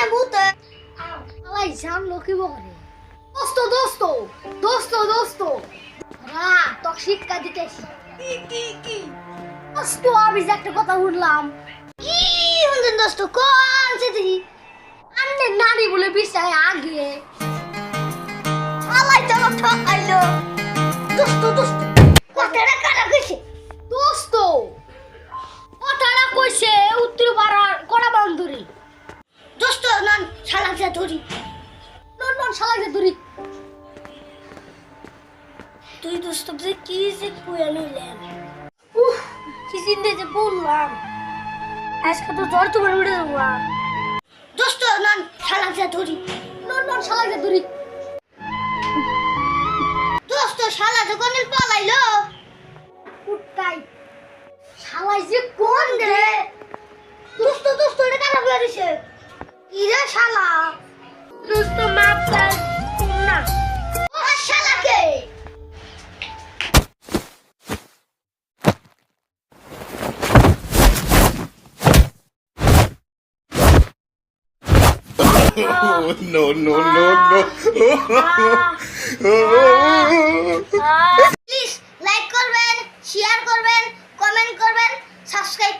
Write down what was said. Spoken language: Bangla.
না ভূত আলাই জানলো কি বলে দোস্ত দোস্ত দোস্ত দোস্ত রা তোর শিক্ষা দিতেছি কি দোস্ত আমি যে একটা কথা শুনলাম কি হুনছেন দোস্ত কোন সে দেখি আন্নে নারী বলে বিষয় আগে আলাই তো ঠকাইলো দোস্ত দোস্ত কথাটা কারা কইছে দোস্ত কথাটা কইছে উত্তর পাড়ার কড়া বান্ধুরি দোস্ত নন শালাকে ধরি নন নন শালাকে ধরি তুই দোস্ত যে কি যে কইয়া নিলেন কি চিন্তা যে বললাম আজকে তো জ্বর তোমার উড়ে যাবো দোস্ত নন শালাকে ধরি নন নন শালাকে ধরি দোস্ত শালা তো কোন পালাইলো উঠতাই শালাই যে কোন রে দোস্ত দোস্ত এটা কারা কইয়া দিছে ইরে শালা দোস্ত মাপ চাই না ও শালাকে Oh, no, no, no, no. Please like করবেন শেয়ার করবেন কমেন্ট করবেন সাবস্ক্রাইব